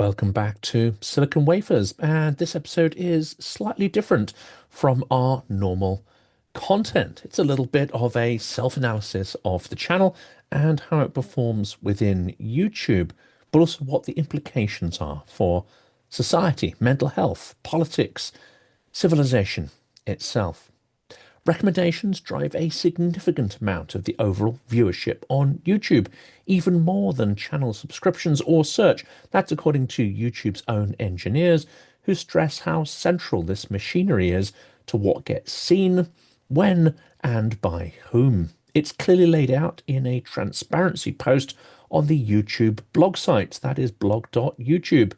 Welcome back to Silicon Wafers, and this episode is slightly different from our normal content. It's a little bit of a self-analysis of the channel and how it performs within YouTube, but also what the implications are for society, mental health, politics, civilization itself. Recommendations drive a significant amount of the overall viewership on YouTube, even more than channel subscriptions or search. That's according to YouTube's own engineers, who stress how central this machinery is to what gets seen, when, and by whom. It's clearly laid out in a transparency post on the YouTube blog site, that is blog.youtube.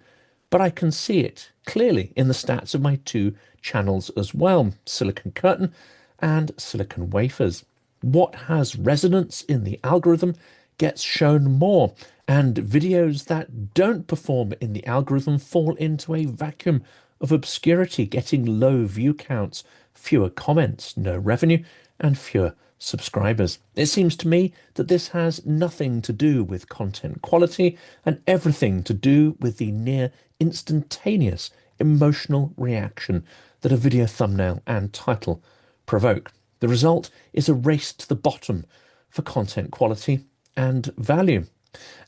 But I can see it clearly in the stats of my two channels as well, Silicon Curtain and Silicon Wafers. What has resonance in the algorithm gets shown more, and videos that don't perform in the algorithm fall into a vacuum of obscurity, getting low view counts, fewer comments, no revenue, and fewer subscribers. It seems to me that this has nothing to do with content quality and everything to do with the near instantaneous emotional reaction that a video thumbnail and title provoke. The result is a race to the bottom for content quality and value.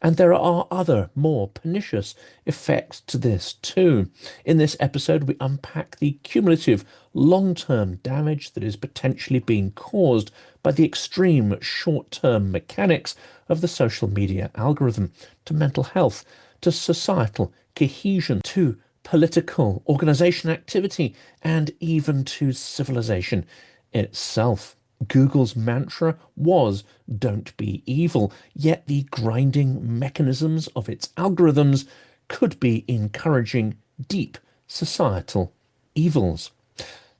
And there are other more pernicious effects to this too. In this episode, we unpack the cumulative long-term damage that is potentially being caused by the extreme short-term mechanics of the social media algorithm to mental health, to societal cohesion, to political organization activity, and even to civilization itself. Google's mantra was "don't be evil," yet the grinding mechanisms of its algorithms could be encouraging deep societal evils.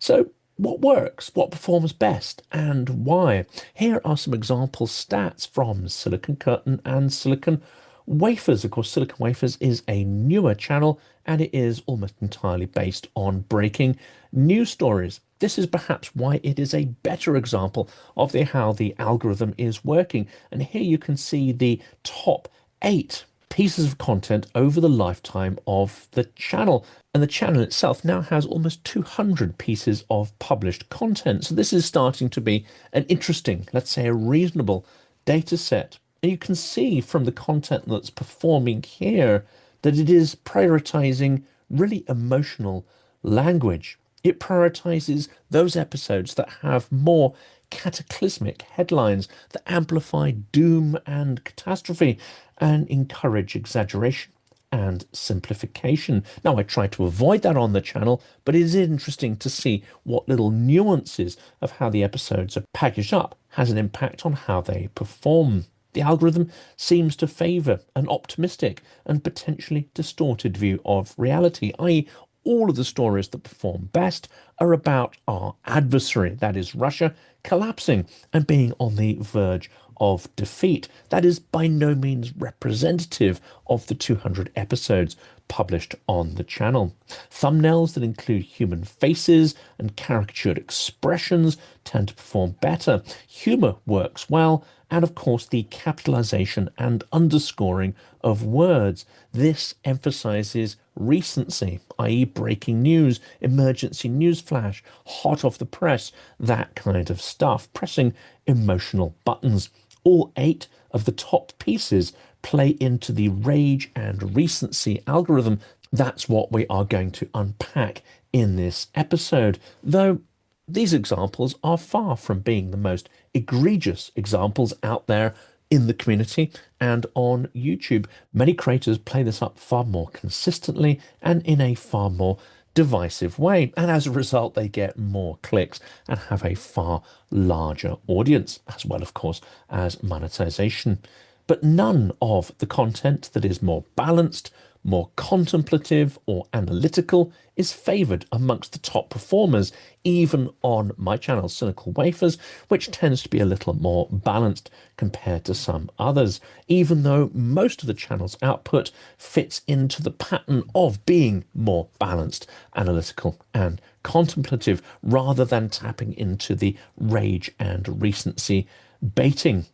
So what works? What performs best? And why? Here are some example stats from Silicon Curtain and Silicon Wafers. Of course, Silicon Wafers is a newer channel and it is almost entirely based on breaking news stories. This is perhaps why it is a better example of how the algorithm is working. And here you can see the top 8 pieces of content over the lifetime of the channel. And the channel itself now has almost 200 pieces of published content. So this is starting to be an interesting, let's say a reasonable data set. And you can see from the content that's performing here that it is prioritizing really emotional language. It prioritizes those episodes that have more cataclysmic headlines, that amplify doom and catastrophe and encourage exaggeration and simplification. Now, I try to avoid that on the channel, but it is interesting to see what little nuances of how the episodes are packaged up has an impact on how they perform. The algorithm seems to favor an optimistic and potentially distorted view of reality, i.e., all of the stories that perform best are about our adversary, that is Russia, collapsing and being on the verge of defeat. That is by no means representative of the 200 episodes published on the channel. Thumbnails that include human faces and caricatured expressions tend to perform better. Humor works well, and of course the capitalization and underscoring of words. This emphasizes recency, i.e. breaking news, emergency news flash, hot off the press, that kind of stuff, pressing emotional buttons. All 8 of the top pieces play into the rage and recency algorithm. That's what we are going to unpack in this episode, though these examples are far from being the most egregious examples out there in the community and on YouTube. Many creators play this up far more consistently and in a far more divisive way, and as a result they get more clicks and have a far larger audience, as well of course as monetization. But none of the content that is more balanced, more contemplative or analytical is favoured amongst the top performers, even on my channel, Cynical Wafers, which tends to be a little more balanced compared to some others, even though most of the channel's output fits into the pattern of being more balanced, analytical and contemplative, rather than tapping into the rage and recency baiting.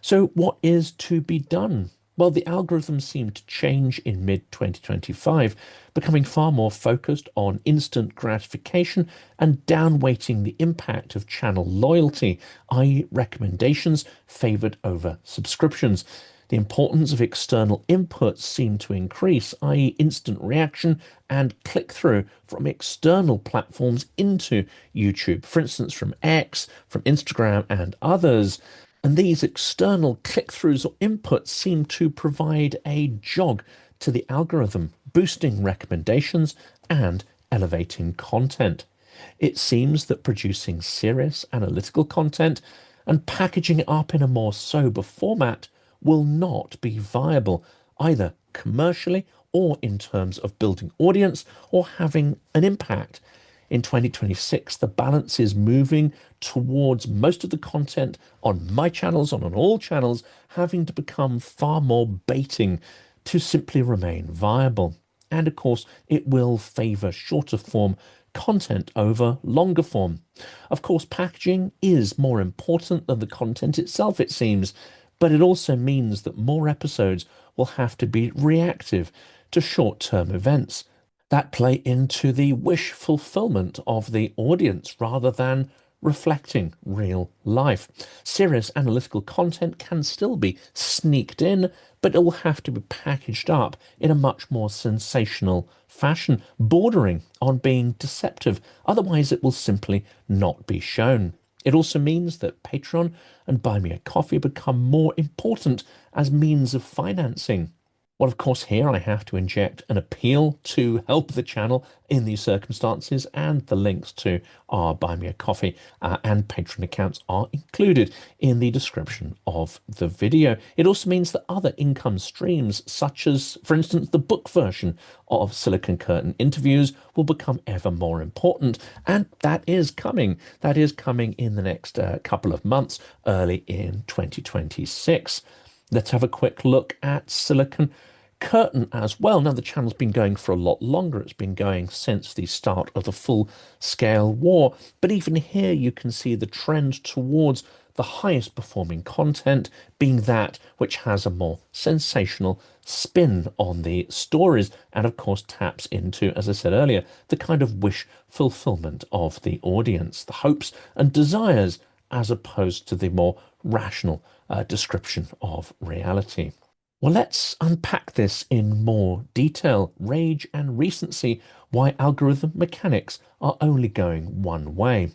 So what is to be done? Well, the algorithm seemed to change in mid-2025, becoming far more focused on instant gratification and downweighting the impact of channel loyalty, i.e., recommendations favored over subscriptions. The importance of external inputs seemed to increase, i.e., instant reaction and click through from external platforms into YouTube, for instance, from X, from Instagram, and others. And these external click-throughs or inputs seem to provide a jog to the algorithm, boosting recommendations and elevating content. It seems that producing serious analytical content and packaging it up in a more sober format will not be viable, either commercially or in terms of building audience or having an impact. In 2026, the balance is moving towards most of the content on my channels, on all channels, having to become far more baiting to simply remain viable. And of course, it will favor shorter form content over longer form. Of course, packaging is more important than the content itself, it seems, but it also means that more episodes will have to be reactive to short-term events that play into the wish fulfillment of the audience rather than reflecting real life. Serious analytical content can still be sneaked in, but it will have to be packaged up in a much more sensational fashion, bordering on being deceptive. Otherwise, it will simply not be shown. It also means that Patreon and Buy Me a Coffee become more important as means of financing. Well, of course, here I have to inject an appeal to help the channel in these circumstances, and the links to our Buy Me a Coffee and Patreon accounts are included in the description of the video. It also means that other income streams, such as, for instance, the book version of Silicon Curtain interviews, will become ever more important, and that is coming. That is coming in the next couple of months, early in 2026. Let's have a quick look at Silicon Curtain as well. Now, the channel's been going for a lot longer. It's been going since the start of the full-scale war. But even here, you can see the trend towards the highest performing content being that which has a more sensational spin on the stories and, of course, taps into, as I said earlier, the kind of wish fulfillment of the audience, the hopes and desires, as opposed to the more rational description of reality. Well, let's unpack this in more detail. Rage and recency, why algorithm mechanics are only going one way.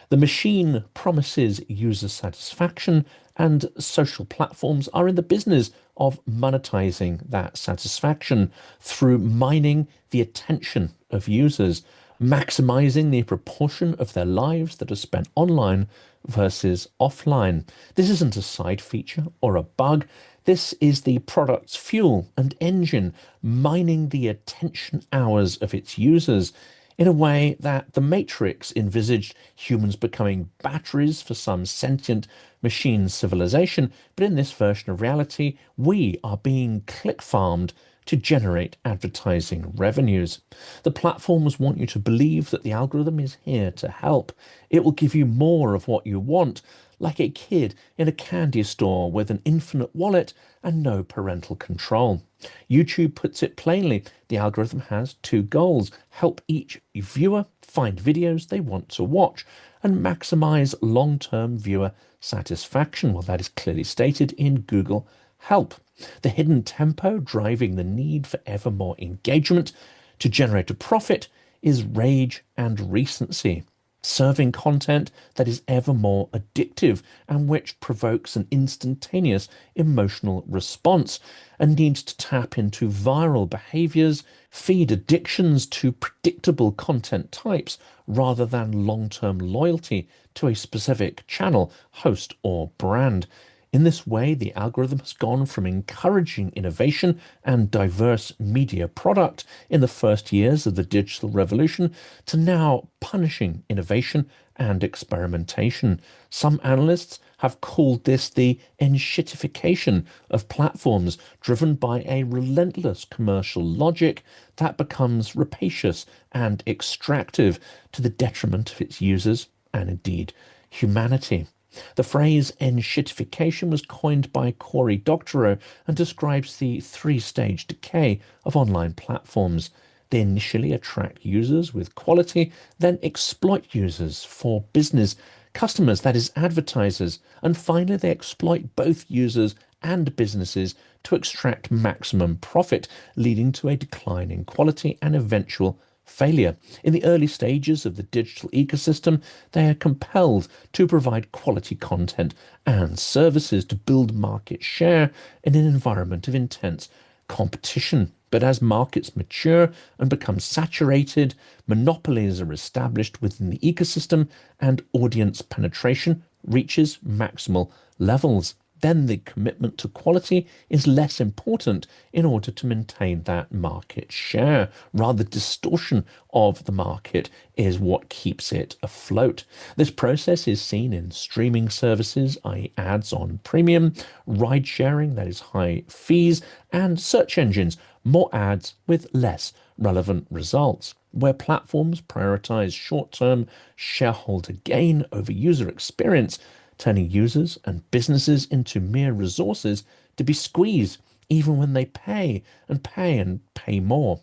The machine promises user satisfaction, and social platforms are in the business of monetizing that satisfaction through mining the attention of users, maximizing the proportion of their lives that are spent online versus offline. This isn't a side feature or a bug. This is the product's fuel and engine, mining the attention hours of its users in a way that the Matrix envisaged humans becoming batteries for some sentient machine civilization, but in this version of reality, we are being click farmed to generate advertising revenues. The platforms want you to believe that the algorithm is here to help. It will give you more of what you want, like a kid in a candy store with an infinite wallet and no parental control. YouTube puts it plainly, the algorithm has two goals: help each viewer find videos they want to watch and maximize long-term viewer satisfaction. Well, that is clearly stated in Google Help. The hidden tempo driving the need for ever more engagement to generate a profit is rage and recency, serving content that is ever more addictive and which provokes an instantaneous emotional response and needs to tap into viral behaviors, feed addictions to predictable content types rather than long-term loyalty to a specific channel, host, or brand. In this way, the algorithm has gone from encouraging innovation and diverse media product in the first years of the digital revolution to now punishing innovation and experimentation. Some analysts have called this the Enshitification of platforms, driven by a relentless commercial logic that becomes rapacious and extractive to the detriment of its users and indeed humanity. The phrase Enshitification was coined by Cory Doctorow and describes the three-stage decay of online platforms. They initially attract users with quality, then exploit users for business, customers, that is, advertisers, and finally they exploit both users and businesses to extract maximum profit, leading to a decline in quality and eventual failure. In the early stages of the digital ecosystem, they are compelled to provide quality content and services to build market share in an environment of intense competition. But as markets mature and become saturated, monopolies are established within the ecosystem and audience penetration reaches maximal levels. Then the commitment to quality is less important in order to maintain that market share. Rather, distortion of the market is what keeps it afloat. This process is seen in streaming services, i.e. ads on premium, ride sharing, that is high fees, and search engines, more ads with less relevant results. Where platforms prioritize short-term shareholder gain over user experience, turning users and businesses into mere resources to be squeezed even when they pay and pay and pay more.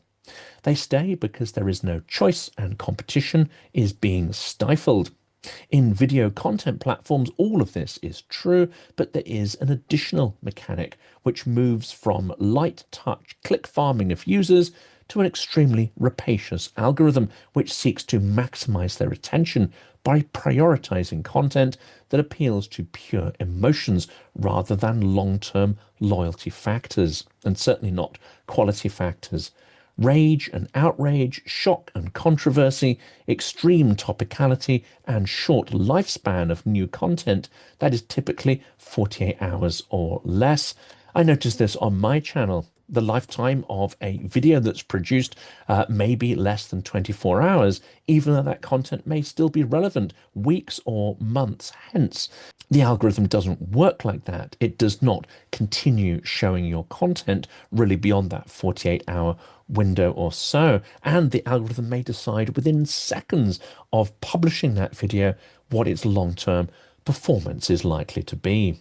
They stay because there is no choice and competition is being stifled. In video content platforms, all of this is true, but there is an additional mechanic which moves from light touch click farming of users to an extremely rapacious algorithm which seeks to maximize their attention by prioritizing content that appeals to pure emotions rather than long-term loyalty factors, and certainly not quality factors. Rage and outrage, shock and controversy, extreme topicality, and short lifespan of new content that is typically 48 hours or less. I noticed this on my channel. The lifetime of a video that's produced may be less than 24 hours, even though that content may still be relevant weeks or months hence. The algorithm doesn't work like that. It does not continue showing your content really beyond that 48-hour window or so. And the algorithm may decide within seconds of publishing that video what its long-term performance is likely to be.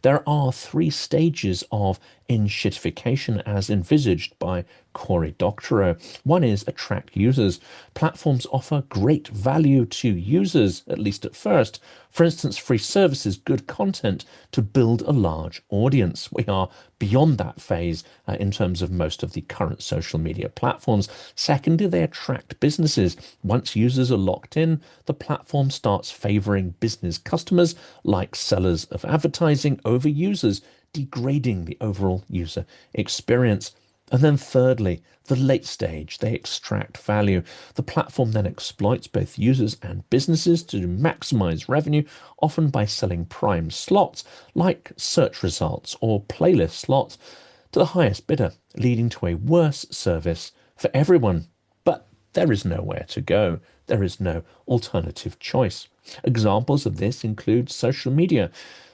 There are three stages of enshitification as envisaged by Cory Doctorow. One is attract users. Platforms offer great value to users, at least at first. For instance, free services, good content to build a large audience. We are beyond that phase in terms of most of the current social media platforms. Secondly, they attract businesses. Once users are locked in, the platform starts favoring business customers like sellers of advertising over users, degrading the overall user experience. And then thirdly, the late stage, they extract value. The platform then exploits both users and businesses to maximize revenue, often by selling prime slots like search results or playlist slots to the highest bidder, leading to a worse service for everyone. But there is nowhere to go. There is no alternative choice. Examples of this include social media.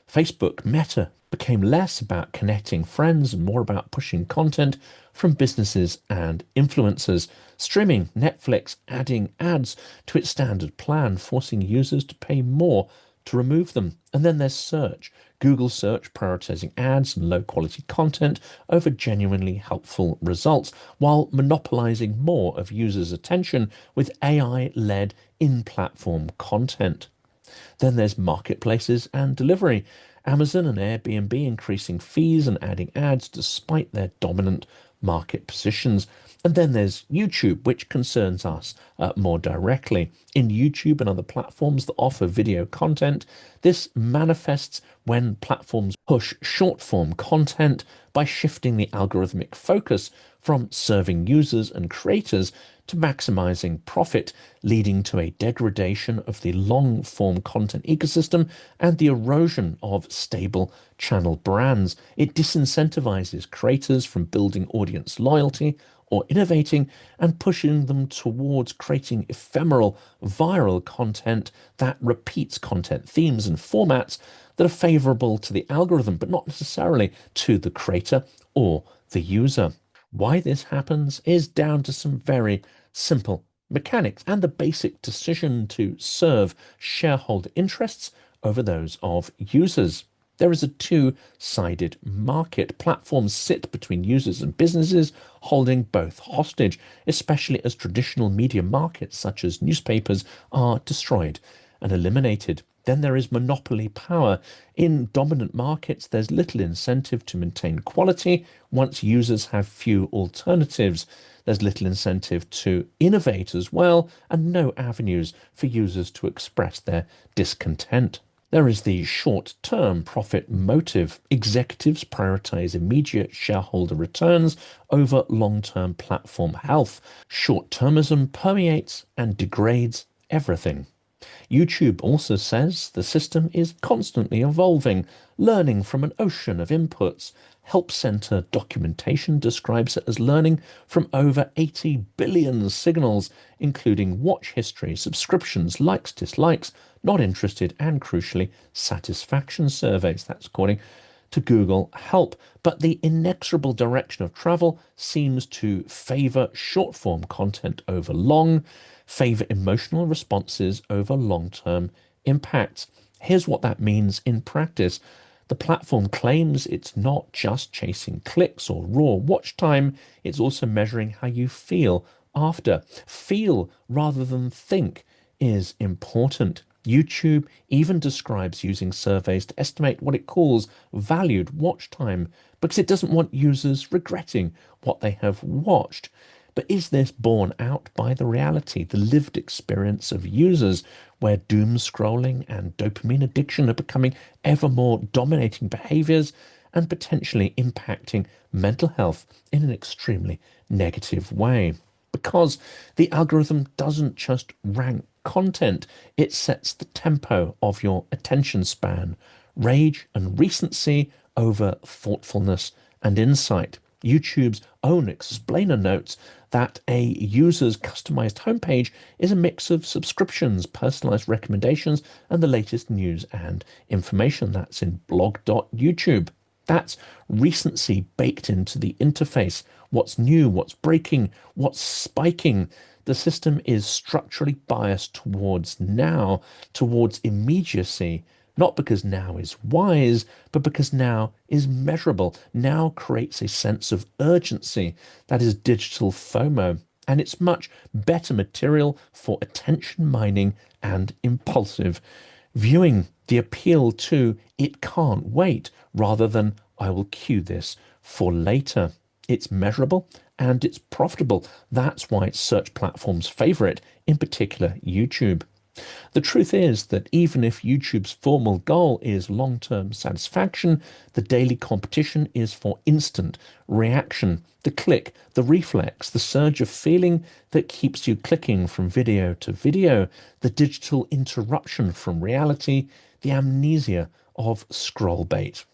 Facebook, Meta, became less about connecting friends and more about pushing content from businesses and influencers. Streaming, Netflix adding ads to its standard plan, forcing users to pay more to remove them. And then there's search. Google search prioritizing ads and low quality content over genuinely helpful results, while monopolizing more of users' attention with AI-led in-platform content. Then there's marketplaces and delivery. Amazon and Airbnb increasing fees and adding ads despite their dominant market positions. And then there's YouTube, which concerns us more directly. In YouTube and other platforms that offer video content, this manifests when platforms push short-form content by shifting the algorithmic focus from serving users and creators to maximizing profit, leading to a degradation of the long-form content ecosystem and the erosion of stable channel brands. It disincentivizes creators from building audience loyalty or innovating and pushing them towards creating ephemeral, viral content that repeats content themes and formats that are favorable to the algorithm, but not necessarily to the creator or the user. Why this happens is down to some very simple mechanics and the basic decision to serve shareholder interests over those of users. There is a two-sided market. Platforms sit between users and businesses, holding both hostage, especially as traditional media markets such as newspapers are destroyed and eliminated. Then there is monopoly power. In dominant markets, there's little incentive to maintain quality once users have few alternatives. There's little incentive to innovate as well, and no avenues for users to express their discontent. There is the short-term profit motive. Executives prioritize immediate shareholder returns over long-term platform health. Short-termism permeates and degrades everything. YouTube also says the system is constantly evolving, learning from an ocean of inputs. Help Center documentation describes it as learning from over 80 billion signals, including watch history, subscriptions, likes, dislikes, not interested, and crucially, satisfaction surveys. That's according to Google Help. But the inexorable direction of travel seems to favor short-form content over long, favor emotional responses over long-term impacts. Here's what that means in practice. The platform claims it's not just chasing clicks or raw watch time, it's also measuring how you feel after. Feel rather than think is important. YouTube even describes using surveys to estimate what it calls valued watch time because it doesn't want users regretting what they have watched. But is this borne out by the reality, the lived experience of users, where doom scrolling and dopamine addiction are becoming ever more dominating behaviors and potentially impacting mental health in an extremely negative way? Because the algorithm doesn't just rank content, it sets the tempo of your attention span, rage and recency over thoughtfulness and insight. YouTube's own explainer notes that a user's customized homepage is a mix of subscriptions, personalized recommendations, and the latest news and information. That's in blog.youtube. That's recency baked into the interface. What's new, what's breaking, what's spiking. The system is structurally biased towards now, towards immediacy, not because now is wise, but because now is measurable. Now creates a sense of urgency. That is digital FOMO. And it's much better material for attention mining and impulsive viewing. The appeal to it can't wait rather than I will queue this for later. It's measurable and it's profitable. That's why search platforms favor it, in particular YouTube. The truth is that even if YouTube's formal goal is long-term satisfaction, the daily competition is for instant reaction, the click, the reflex, the surge of feeling that keeps you clicking from video to video, the digital interruption from reality, the amnesia of scroll bait.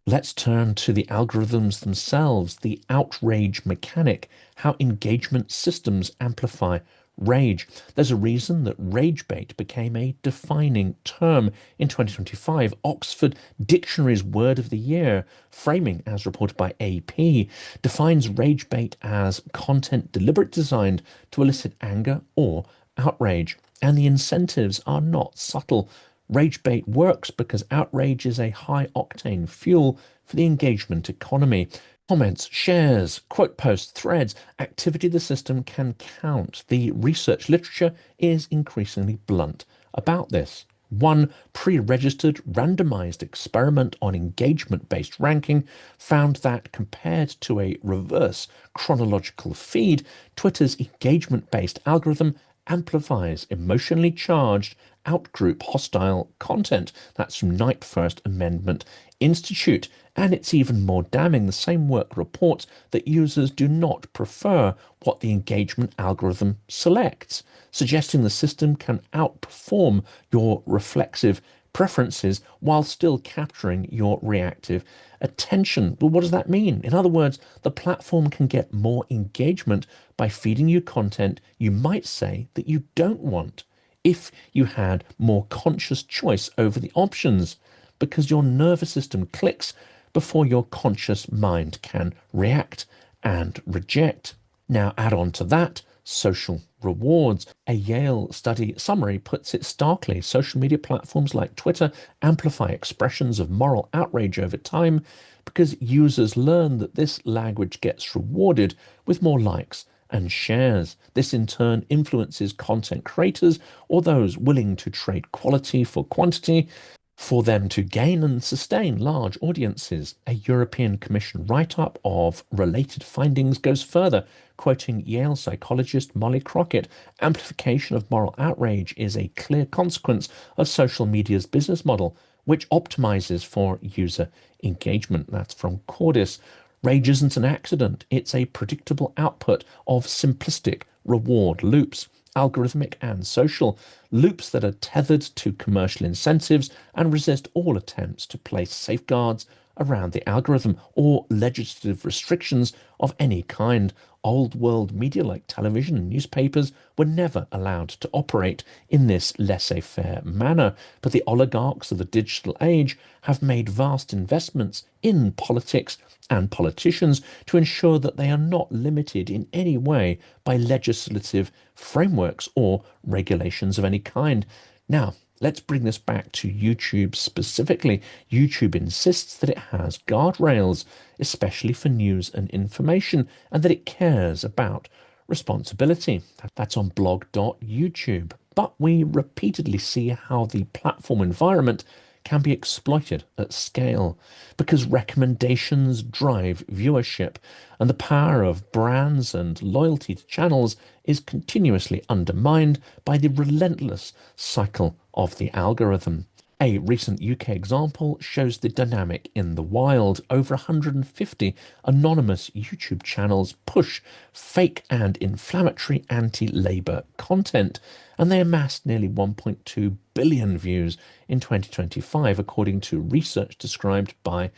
Let's turn to the algorithms themselves, the outrage mechanic, how engagement systems amplify rage. There's a reason that rage bait became a defining term in 2025. Oxford Dictionary's word of the year, framing as reported by AP, defines rage bait as content deliberate designed to elicit anger or outrage. And the incentives are not subtle. Rage bait works because outrage is a high-octane fuel for the engagement economy. Comments, shares, quote posts, threads, activity the system can count. The research literature is increasingly blunt about this. One pre-registered randomized experiment on engagement-based ranking found that compared to a reverse chronological feed, Twitter's engagement-based algorithm amplifies emotionally charged outgroup hostile content. That's from Knight First Amendment Institute. And it's even more damning. The same work reports that users do not prefer what the engagement algorithm selects, suggesting the system can outperform your reflexive preferences while still capturing your reactive attention. Well, what does that mean? In other words, the platform can get more engagement by feeding you content you might say that you don't want if you had more conscious choice over the options, because your nervous system clicks before your conscious mind can react and reject. Now add on to that social rewards. A Yale study summary puts it starkly. Social media platforms like Twitter amplify expressions of moral outrage over time because users learn that this language gets rewarded with more likes and shares. This in turn influences content creators or those willing to trade quality for quantity for them to gain and sustain large audiences. A European Commission write-up of related findings goes further, quoting Yale psychologist Molly Crockett, amplification of moral outrage is a clear consequence of social media's business model, which optimizes for user engagement. That's from Cordis. Rage isn't an accident, it's a predictable output of simplistic reward loops, algorithmic and social, loops that are tethered to commercial incentives and resist all attempts to place safeguards around the algorithm or legislative restrictions of any kind. Old world media like television and newspapers were never allowed to operate in this laissez-faire manner, but the oligarchs of the digital age have made vast investments in politics and politicians to ensure that they are not limited in any way by legislative frameworks or regulations of any kind. Now, let's bring this back to YouTube specifically. YouTube insists that it has guardrails, especially for news and information, and that it cares about responsibility. That's on blog.youtube. But we repeatedly see how the platform environment can be exploited at scale because recommendations drive viewership, and the power of brands and loyalty to channels is continuously undermined by the relentless cycle of the algorithm. A recent UK example shows the dynamic in the wild. Over 150 anonymous YouTube channels push fake and inflammatory anti-Labour content, and they amassed nearly 1.2 billion views in 2025, according to research described by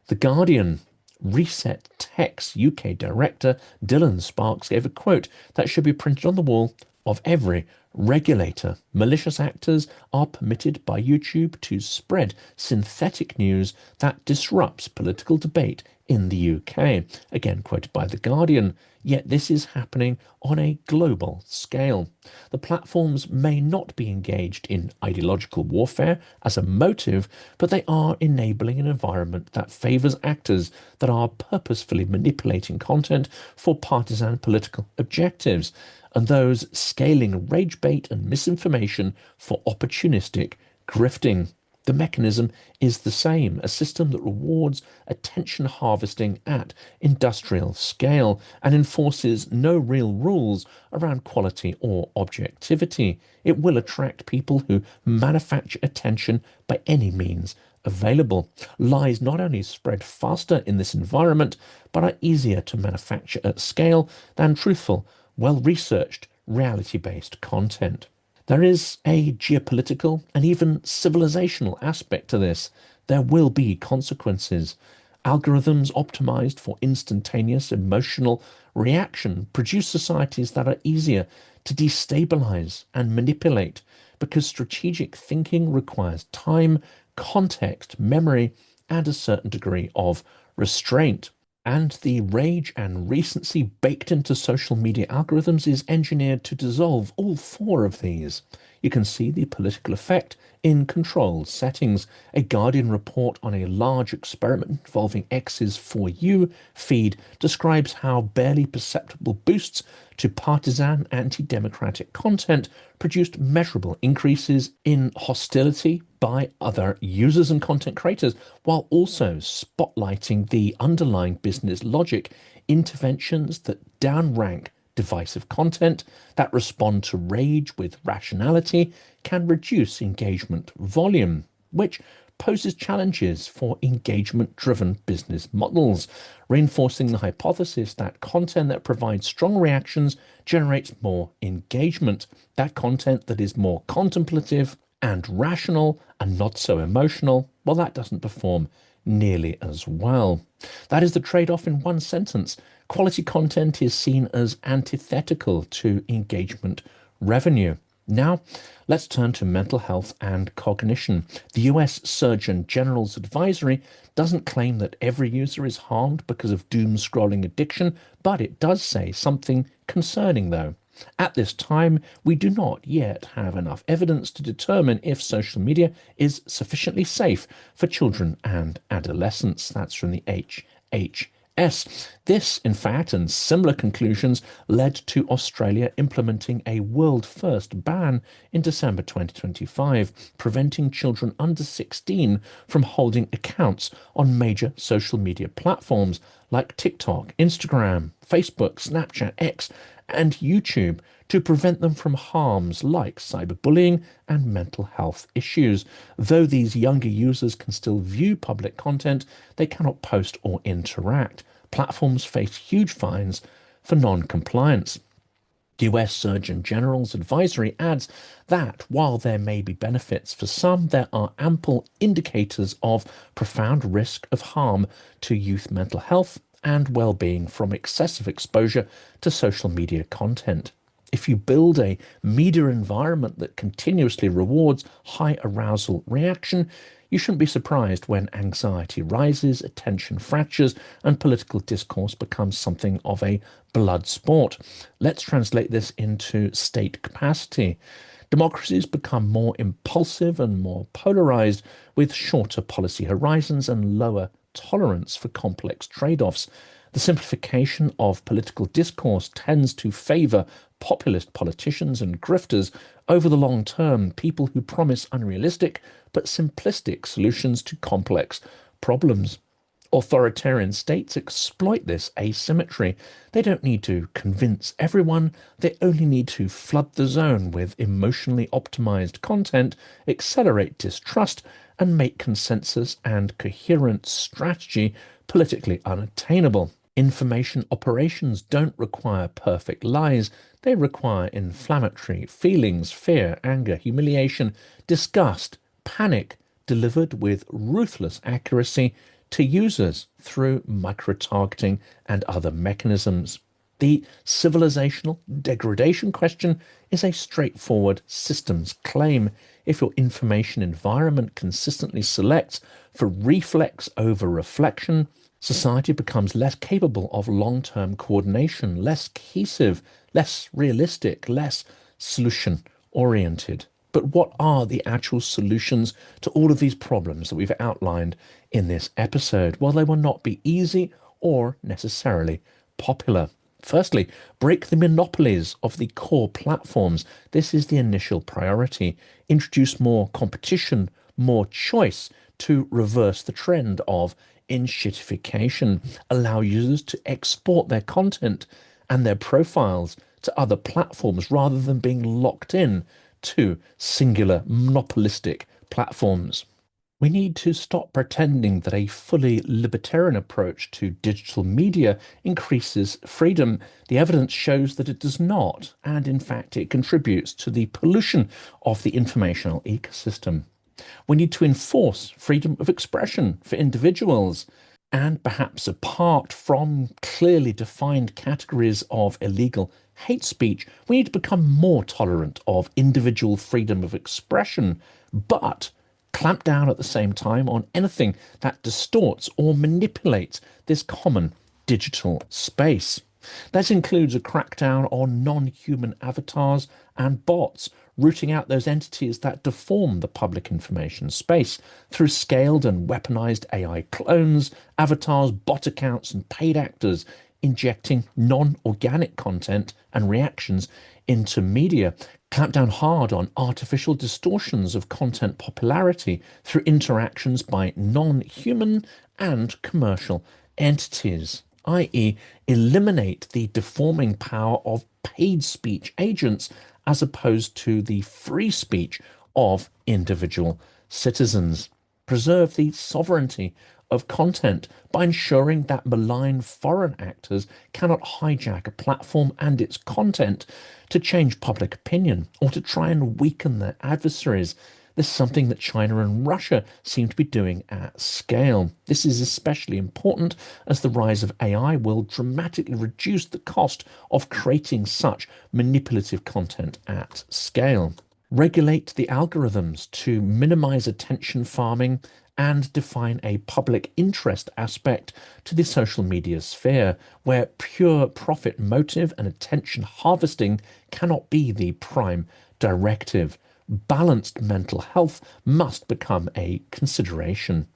The Guardian. Reset Tech's UK director Dylan Sparks gave a quote that should be printed on the wall of every regulator. Malicious actors are permitted by YouTube to spread synthetic news that disrupts political debate in the UK. Again, quoted by The Guardian. Yet this is happening on a global scale. The platforms may not be engaged in ideological warfare as a motive, but they are enabling an environment that favors actors that are purposefully manipulating content for partisan political objectives, and those scaling rage bait and misinformation for opportunistic grifting. The mechanism is the same, a system that rewards attention harvesting at industrial scale and enforces no real rules around quality or objectivity. It will attract people who manufacture attention by any means available. Lies not only spread faster in this environment, but are easier to manufacture at scale than truthful, well-researched, reality-based content. There is a geopolitical and even civilizational aspect to this. There will be consequences. Algorithms optimized for instantaneous emotional reaction produce societies that are easier to destabilize and manipulate because strategic thinking requires time, context, memory, and a certain degree of restraint. And the rage and recency baked into social media algorithms is engineered to dissolve all four of these. You can see the political effect in controlled settings. A Guardian report on a large experiment involving X's For You feed describes how barely perceptible boosts to partisan anti-democratic content produced measurable increases in hostility by other users and content creators, while also spotlighting the underlying business logic. Interventions that downrank divisive content that respond to rage with rationality can reduce engagement volume, which poses challenges for engagement-driven business models, reinforcing the hypothesis that content that provides strong reactions generates more engagement. That content that is more contemplative and rational and not so emotional, well, that doesn't perform nearly as well. That is the trade-off in one sentence. Quality content is seen as antithetical to engagement revenue. Now, let's turn to mental health and cognition. The US Surgeon General's advisory doesn't claim that every user is harmed because of doom scrolling addiction, but it does say something concerning, though. At this time, we do not yet have enough evidence to determine if social media is sufficiently safe for children and adolescents. That's from the HHS. This, in fact, and similar conclusions led to Australia implementing a world-first ban in December 2025, preventing children under 16 from holding accounts on major social media platforms like TikTok, Instagram, Facebook, Snapchat, X, and YouTube to prevent them from harms like cyberbullying and mental health issues. Though these younger users can still view public content, they cannot post or interact. Platforms face huge fines for non-compliance. US Surgeon General's advisory adds that while there may be benefits for some, there are ample indicators of profound risk of harm to youth mental health and well-being from excessive exposure to social media content. If you build a media environment that continuously rewards high arousal reaction, you shouldn't be surprised when anxiety rises, attention fractures, and political discourse becomes something of a blood sport. Let's translate this into state capacity. Democracies become more impulsive and more polarized, with shorter policy horizons and lower tolerance for complex trade-offs. The simplification of political discourse tends to favor populist politicians and grifters over the long term, people who promise unrealistic but simplistic solutions to complex problems. Authoritarian states exploit this asymmetry. They don't need to convince everyone, they only need to flood the zone with emotionally optimized content, accelerate distrust, and make consensus and coherent strategy politically unattainable. Information operations don't require perfect lies, they require inflammatory feelings, fear, anger, humiliation, disgust, panic, delivered with ruthless accuracy to users through micro-targeting and other mechanisms. The civilizational degradation question is a straightforward systems claim. If your information environment consistently selects for reflex over reflection, society becomes less capable of long-term coordination, less cohesive, less realistic, less solution-oriented. But what are the actual solutions to all of these problems that we've outlined in this episode? Well, they will not be easy or necessarily popular. Firstly, break the monopolies of the core platforms. This is the initial priority. Introduce more competition, more choice to reverse the trend of enshitification. Allow users to export their content and their profiles to other platforms rather than being locked in to singular monopolistic platforms. We need to stop pretending that a fully libertarian approach to digital media increases freedom. The evidence shows that it does not, and in fact, it contributes to the pollution of the informational ecosystem. We need to enforce freedom of expression for individuals, and perhaps apart from clearly defined categories of illegal hate speech, we need to become more tolerant of individual freedom of expression, but clamp down at the same time on anything that distorts or manipulates this common digital space. That includes a crackdown on non-human avatars and bots, rooting out those entities that deform the public information space through scaled and weaponized AI clones, avatars, bot accounts, and paid actors, injecting non-organic content and reactions into media. Clamp down hard on artificial distortions of content popularity through interactions by non-human and commercial entities, i.e., eliminate the deforming power of paid speech agents as opposed to the free speech of individual citizens. Preserve the sovereignty of content by ensuring that malign foreign actors cannot hijack a platform and its content to change public opinion or to try and weaken their adversaries. This is something that China and Russia seem to be doing at scale. This is especially important as the rise of AI will dramatically reduce the cost of creating such manipulative content at scale. Regulate the algorithms to minimize attention farming and define a public interest aspect to the social media sphere, where pure profit motive and attention harvesting cannot be the prime directive. Balanced mental health must become a consideration.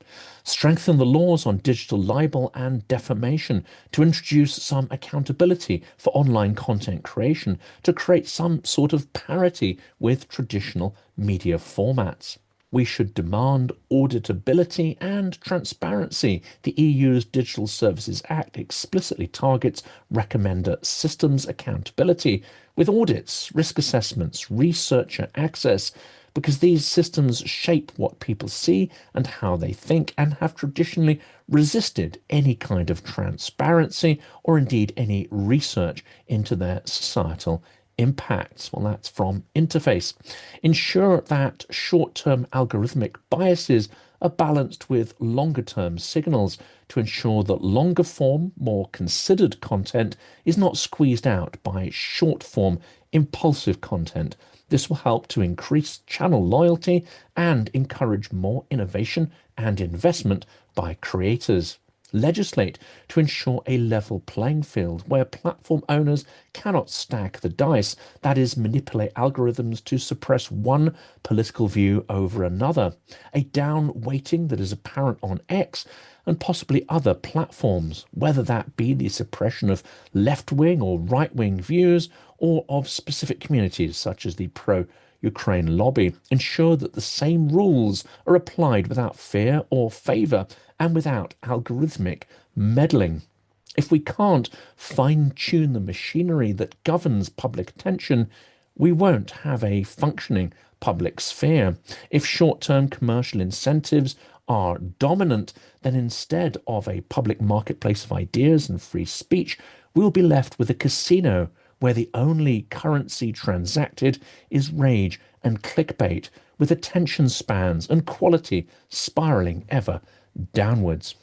Strengthen the laws on digital libel and defamation to introduce some accountability for online content creation to create some sort of parity with traditional media formats. We should demand auditability and transparency. The EU's Digital Services Act explicitly targets recommender systems accountability with audits, risk assessments, researcher access, because these systems shape what people see and how they think and have traditionally resisted any kind of transparency or indeed any research into their societal impacts. Well, that's from Interface. Ensure that short-term algorithmic biases are balanced with longer-term signals to ensure that longer-form, more considered content is not squeezed out by short-form, impulsive content. This will help to increase channel loyalty and encourage more innovation and investment by creators. Legislate to ensure a level playing field where platform owners cannot stack the dice, that is, manipulate algorithms to suppress one political view over another, a down weighting that is apparent on X and possibly other platforms, whether that be the suppression of left-wing or right-wing views or of specific communities such as the pro-Ukraine lobby. Ensure that the same rules are applied without fear or favour and without algorithmic meddling. If we can't fine-tune the machinery that governs public attention, we won't have a functioning public sphere. If short-term commercial incentives are dominant, then instead of a public marketplace of ideas and free speech, we'll be left with a casino where the only currency transacted is rage and clickbait, with attention spans and quality spiraling ever downwards.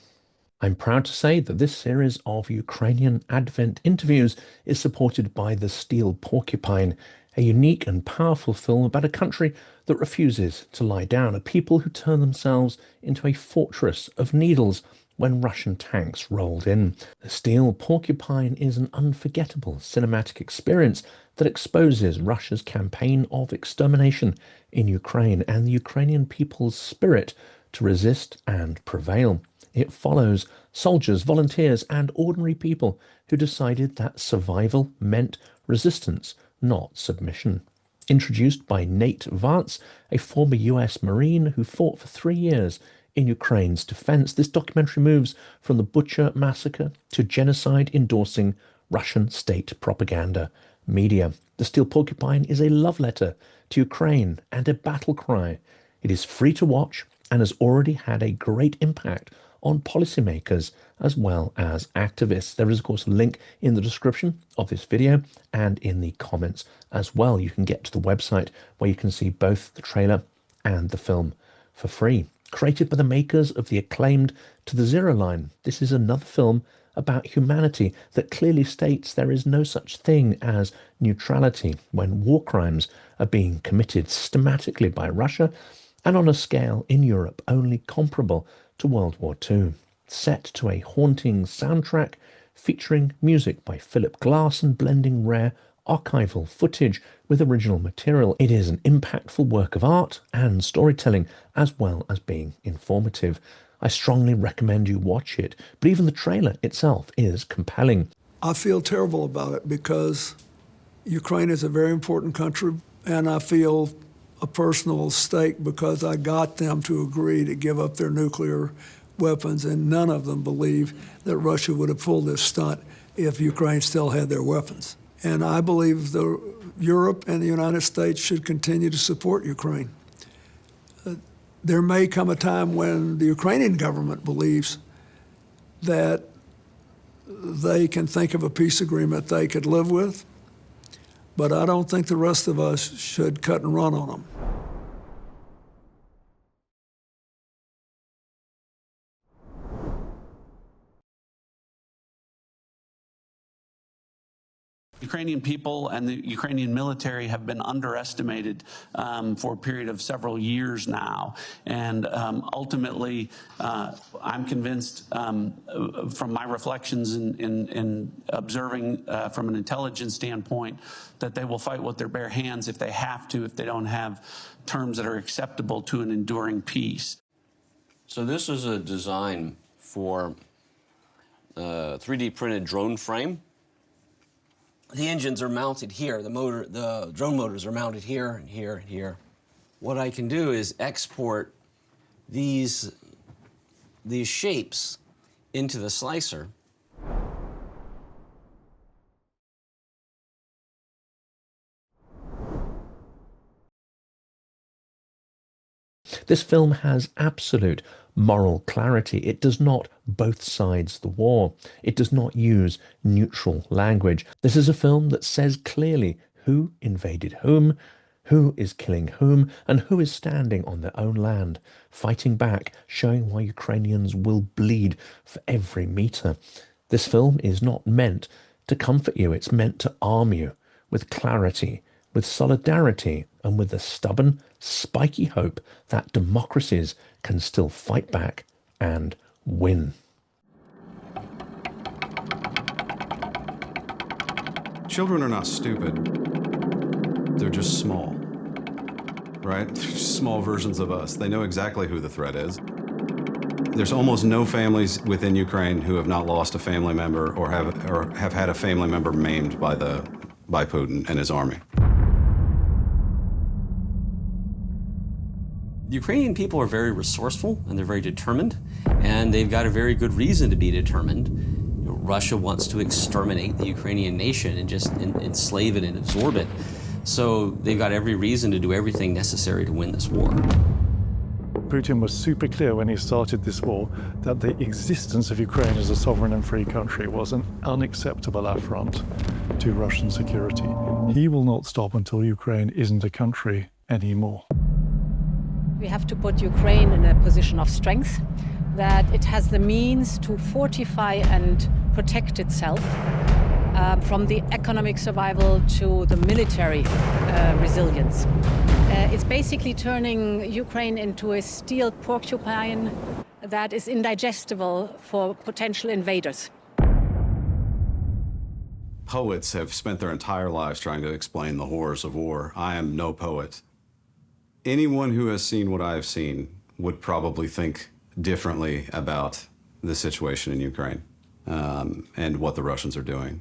I'm proud to say that this series of Ukrainian Advent interviews is supported by the Steel Porcupine, a unique and powerful film about a country that refuses to lie down, a people who turn themselves into a fortress of needles when Russian tanks rolled in. The Steel Porcupine is an unforgettable cinematic experience that exposes Russia's campaign of extermination in Ukraine and the Ukrainian people's spirit to resist and prevail. It follows soldiers, volunteers, and ordinary people who decided that survival meant resistance, not submission. Introduced by Nate Vance, a former US Marine who fought for 3 years in Ukraine's defense, this documentary moves from the Bucha massacre to genocide endorsing Russian state propaganda media. The Steel Porcupine is a love letter to Ukraine and a battle cry. It is free to watch and has already had a great impact on policymakers as well as activists. There is, of course, a link in the description of this video and in the comments as well. You can get to the website where you can see both the trailer and the film for free. Created by the makers of the acclaimed To the Zero Line, this is another film about humanity that clearly states there is no such thing as neutrality when war crimes are being committed systematically by Russia and on a scale in Europe only comparable to World War II. Set to a haunting soundtrack featuring music by Philip Glass and blending rare archival footage with original material. It is an impactful work of art and storytelling as well as being informative. I strongly recommend you watch it, but even the trailer itself is compelling. I feel terrible about it because Ukraine is a very important country, and I feel a personal stake because I got them to agree to give up their nuclear weapons, and none of them believe that Russia would have pulled this stunt if Ukraine still had their weapons. And I believe Europe and the United States should continue to support Ukraine. There may come a time when the Ukrainian government believes that they can think of a peace agreement they could live with, but I don't think the rest of us should cut and run on them. Ukraine Ukrainian people and the Ukrainian military have been underestimated for a period of several years now. And ultimately, I'm convinced from my reflections in observing from an intelligence standpoint that they will fight with their bare hands if they have to, if they don't have terms that are acceptable to an enduring peace. So this is a design for a 3D printed drone frame. The engines are mounted here. The drone motors are mounted here and here and here. What I can do is export these shapes into the slicer. This film has absolute moral clarity. It does not both sides the war. It does not use neutral language. This is a film that says clearly who invaded whom, who is killing whom, and who is standing on their own land, fighting back, showing why Ukrainians will bleed for every meter. This film is not meant to comfort you. It's meant to arm you with clarity, with solidarity, and with the stubborn, spiky hope that democracies can still fight back and win. Children are not stupid. They're just small, right? They're just small versions of us. They know exactly who the threat is. There's almost no families within Ukraine who have not lost a family member or have had a family member maimed by Putin and his army. The Ukrainian people are very resourceful and they're very determined, and they've got a very good reason to be determined. You know, Russia wants to exterminate the Ukrainian nation and just enslave it and absorb it. So they've got every reason to do everything necessary to win this war. Putin was super clear when he started this war that the existence of Ukraine as a sovereign and free country was an unacceptable affront to Russian security. He will not stop until Ukraine isn't a country anymore. We have to put Ukraine in a position of strength, that it has the means to fortify and protect itself from the economic survival to the military resilience. It's basically turning Ukraine into a steel porcupine that is indigestible for potential invaders. Poets have spent their entire lives trying to explain the horrors of war. I am no poet. Anyone who has seen what I have seen would probably think differently about the situation in Ukraine and what the Russians are doing.